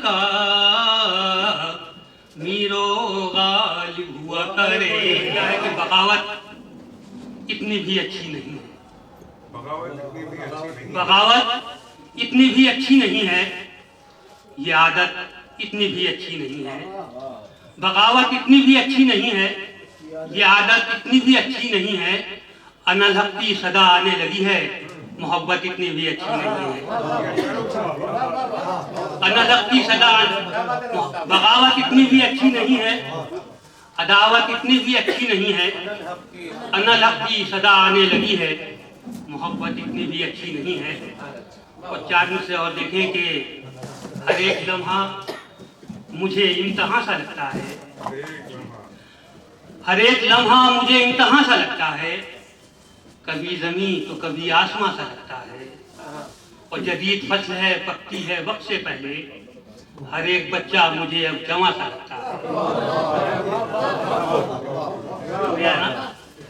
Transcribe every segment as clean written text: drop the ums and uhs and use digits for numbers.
का मीरो गालिब हुआ करे। क्या है कि बगावत इतनी भी अच्छी नहीं है, बगावत इतनी भी अच्छी नहीं है, ये आदत इतनी भी अच्छी नहीं है, बगावत इतनी भी अच्छी नहीं है, ये आदत इतनी भी अच्छी नहीं है। अनलहक की सदा आने लगी है, मोहब्बत इतनी भी अच्छी नहीं है। अनलहक की सदा, बगावत इतनी भी अच्छी नहीं है, अदावत इतनी भी अच्छी नहीं है। अनलहक की सदा आने लगी है, मोहब्बत इतनी भी अच्छी नहीं है। और चांद से और देखें कि हर एक लम्हा मुझे इम्तहान सा लगता है, हर एक लम्हा मुझे इम्तहान सा लगता है। कभी जमीन तो कभी आसमां सा लगता है। और जदीद फसल है, पकती है वक्त से पहले, हर एक बच्चा मुझे अब जवां सा लगता है।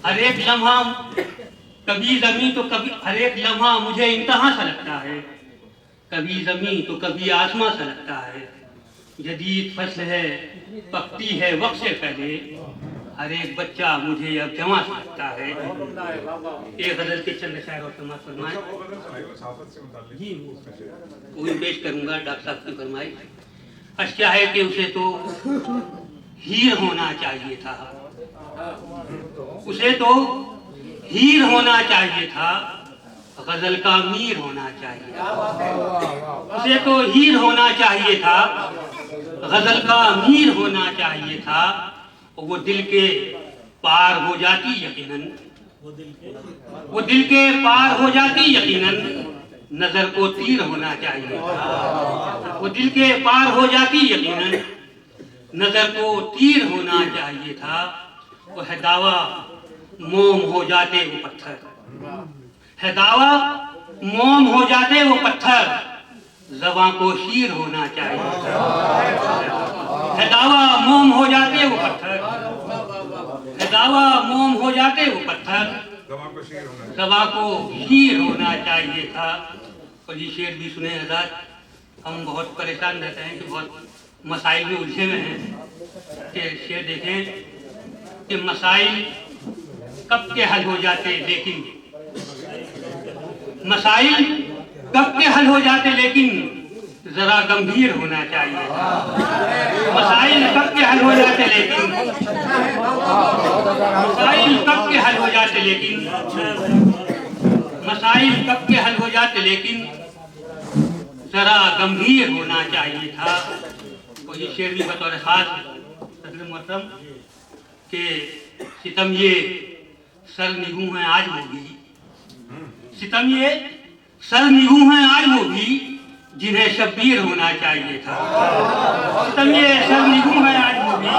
हर एक लम्हा कभी जमीन तो कभी, हर एक लम्हा मुझे इम्तहान सा लगता है। कभी जमीन तो कभी आसमां सा लगता है। जदीद फसल है, पकती है वक्त से पहले, हर एक बच्चा मुझे अब जवां सा लगता है। एक गजल के चंद शायर और समाज फरमाए जी, वही पेश करूंगा डॉक्टर साहब की फरमाई। आज क्या है कि उसे तो हीर होना चाहिए था, उसे तो हीर होना चाहिए था, गजल का मीर होना चाहिए। उसे तो हीर होना चाहिए था, गजल का मीर होना चाहिए था। वो दिल के पार हो जाती यकीनन, वो दिल के पार हो जाती यकीनन, नजर को तीर होना चाहिए था। वो दिल के पार हो जाती यकीनन, नजर को तीर होना चाहिए था। वो है दावा मोम हो जाते वो पत्थर, है दावा मोम हो जाते वो पत्थर, ज़बां को शीर होना चाहिए था। है दावा मोम हो जाते वो पत्थर, है दावा मोम हो जाते वो पत्थर, ज़बां को शीर होना चाहिए था। और ये शेर भी सुने हज़रात, हम बहुत परेशान रहते हैं कि बहुत मसाइल में उलझे हुए हैं। कि शेर देखें कि मसाइल कब के हल हो जाते, लेकिन मसाइल कब के हल हो जाते, लेकिन जरा गंभीर होना चाहिए था। मसाइल कब के हल हो जाते, लेकिन मसाइल कब के हल हो जाते, लेकिन मसाइल कब के हल हो जाते, लेकिन जरा गंभीर होना चाहिए था। तो ये शेर भी बतौर खास सदर मोहतरम के सितम ये सर निगू हैं आज वो भी, सितम ये सर निगू हैं आज वो भी, जिन्हें शब्बीर होना चाहिए था। सितम ये सर निगू हैं आज वो भी,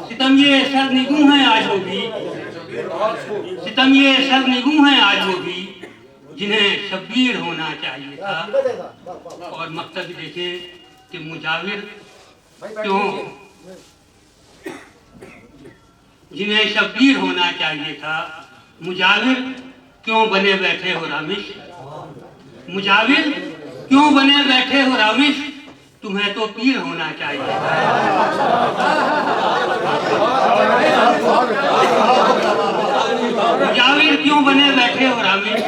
सितम ये सर निगू हैं आज वो भी, सितम ये सर निगू हैं आज वो भी, जिन्हें शब्बीर होना चाहिए था। और मकसद देखें कि मुजाविर क्यों, जिन्हें शब्बीर होना चाहिए था। मुजाविर क्यों बने बैठे हो रामिश, मुजाविर क्यों बने बैठे हो रामिश, तुम्हें तो पीर होना चाहिए था। मुजाविर क्यों बने बैठे हो रामिश,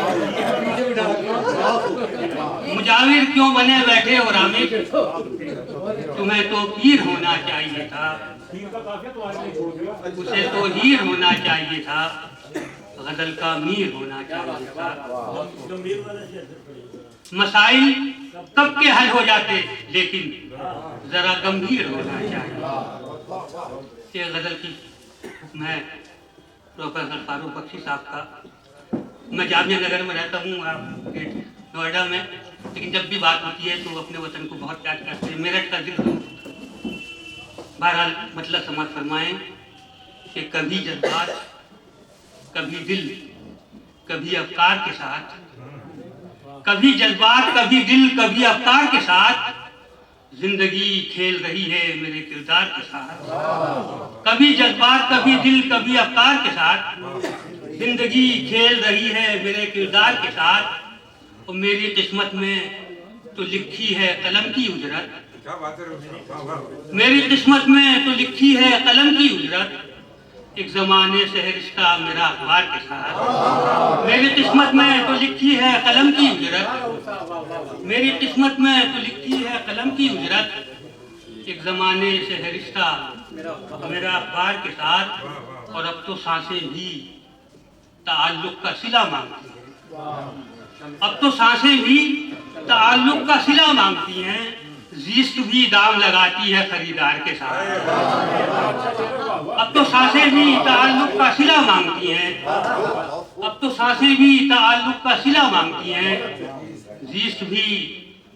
मुजाविर क्यों बने बैठे हो रामिश, तुम्हें तो पीर होना चाहिए था। उसे तो हीर होना चाहिए था, गजल का मीर होना चाहिए था। मसाइल कब के हल हो जाते, लेकिन जरा गंभीर होना चाहिए। ये गजल की मैं प्रोफेसर फारूक बख्शी साहब का, मैं जामिया नगर में रहता हूँ, आप नोएडा में, लेकिन जब भी बात होती है तो अपने वतन को बहुत याद करते हैं। मेरठ का दिल तो बहरहाल मतलब समझ फरमाएं कि कभी जज्बात कभी दिल कभी अफकार के साथ, कभी जज्बात कभी दिल कभी अफकार के साथ, जिंदगी खेल रही है मेरे किरदार के साथ। कभी जज्बात कभी दिल कभी अफकार के साथ, जिंदगी खेल रही है मेरे किरदार के साथ। और मेरी किस्मत में तो लिखी है कलम की उजरत, क्या बात है। मेरी किस्मत में तो लिखी है कलम की उजरत, एक जमाने से है रिश्ता मेरा अखबार के साथ। मेरी किस्मत में तो लिखी है कलम की उजरत, मेरी किस्मत में तो लिखी है कलम की उजरत, एक जमाने से है रिश्ता मेरा अखबार के साथ, और अब तो सांसें भी ताल्लुक का सिला मांगती हैं, अब तो सांसें भी ताल्लुक का सिला मांगती हैं, जीस्त भी दाम लगाती है खरीदार के साथ। अब तो सांसें भी ताल्लुक का सिला मांगती हैं, अब तो सांसें भी ताल्लुक का सिला मांगती हैं, जीस्त भी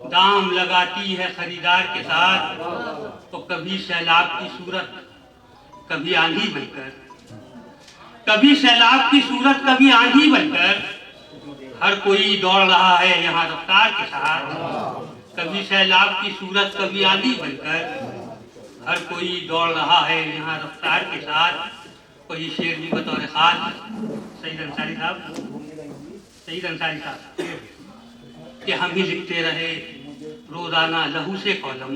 दाम लगाती है खरीदार के साथ। तो कभी सैलाब की सूरत कभी आंधी बनकर, कभी सैलाब की सूरत कभी आंधी बनकर, हर कोई दौड़ रहा है यहाँ रफ्तार के साथ। कभी सैलाब की सूरत कभी आंधी बनकर, हर कोई दौड़ रहा है यहाँ रफ्तार के साथ। कोई शेर भी बतौर खास सईद अंसारी साहब, सईद अंसारी साहब कि हम ही लिखते रहे रोजाना लहू से कॉलम,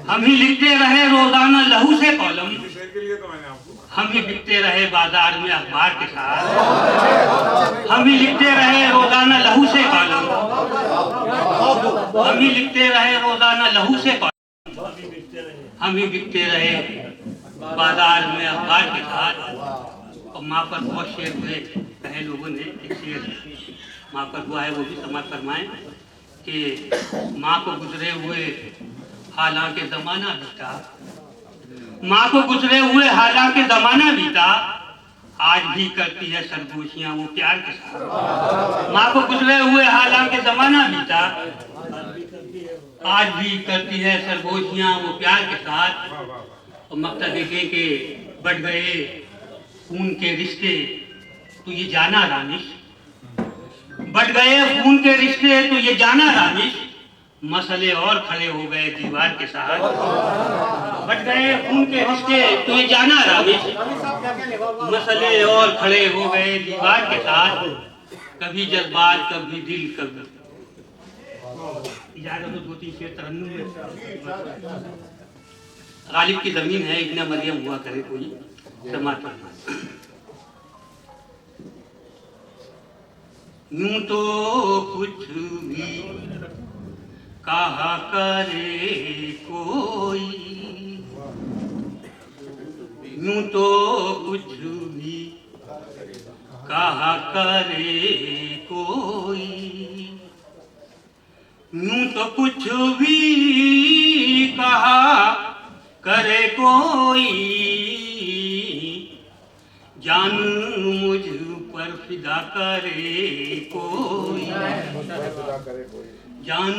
हम ही लिखते रहे रोजाना लहू से कॉलम, हम ही बिकते रहे बाजार में अखबार के साथ। हम ही लिखते रहे रोजाना लहू से कॉलम, हम ही लिखते रहे रोजाना लहू से कॉलम, हम ही बिकते रहे बाजार में अखबार के साथ। और माँ पर बहुत शेर हुए कहे लोगों ने, एक शेर माँ पर हुआ है वो भी समाप्त फरमाए कि माँ को गुजरे हुए हालांकि जमाना बीता, माँ को गुजरे हुए हालांकि जमाना बीता, आज भी करती है सरगोशियां वो प्यार के साथ। माँ को गुजरे हुए हालांकि जमाना बीता, आज भी करती है सरगोशियां वो प्यार के साथ। और मकता देखे कि बढ़ गए खून के रिश्ते तो ये जाना रानिश, बढ़ गए खून के रिश्ते तो ये जाना रानिश, मसले और खड़े हो गए दीवार के साथ। बढ़ गए खून के रिश्ते तो ये जाना रानिश, मसले और खड़े हो गए दीवार के साथ। कभी जज्बात कभी दिल कभी इजाजत दो तीन शेर तरन्नुम में। गालिब की जमीन है इब्ने मरियम हुआ करे कोई समात फरमाए। यूं तो कुछ भी कहा करे कोई, यूं तो कुछ भी कहा करे कोई, यूं तो कुछ भी कहा करे कोई, जान मुझ पर फिदा करे कोई, जान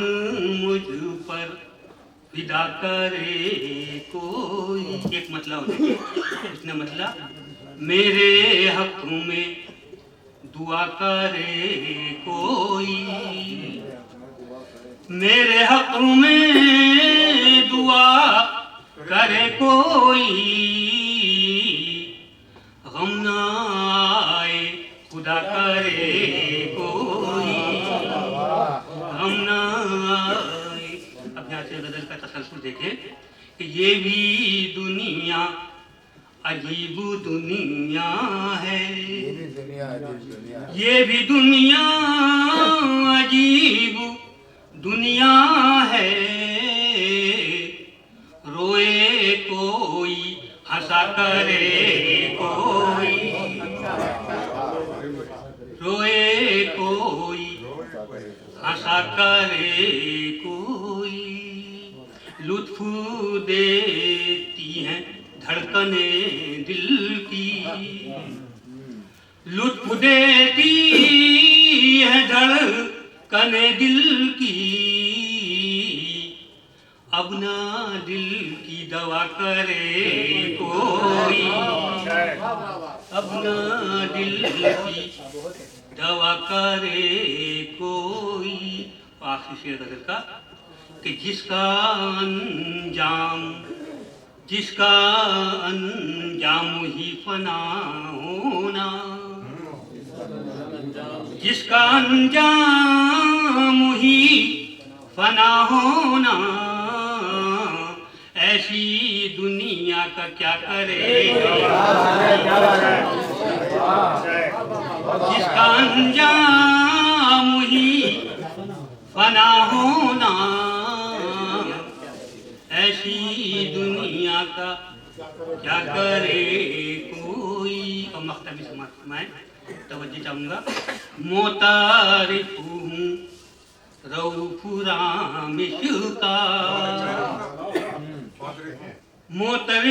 मुझ पर फिदा करे कोई। एक मतलब इसने मतलब मेरे हक में दुआ करे कोई, मेरे हक में दुआ करे कोई, गम ना आए खुदा करे कोई, गम ना आए। अब यहाँ से गजल का तसलसल देखें कि ये भी दुनिया अजीब दुनिया है, ये भी दुनिया अजीब दुनिया है, रोए कोई हंसा करे कोई, रोए कोई हंसा करे कोई, लुत्फ देती हैं धड़कने दिल की, लुत्फ देती है धड़कने दिल की, अब ना दिल की दवा करे कोई, अब ना दिल की दवा करे कोई। आखिरी शेर गजल का कि जिसका अंजाम, जिसका अंजाम ही फना होना, जिसका अंजाम ही फना होना, ऐसी दुनिया का क्या करे, जिसका अंजाम ही फना होना, ऐसी दुनिया का क्या करे कोई। और मख्तमी समाज मैं तवज्जो चाहूँगा। मोतारिफ हूँ रऊफुरा मिशका, मोतारिफ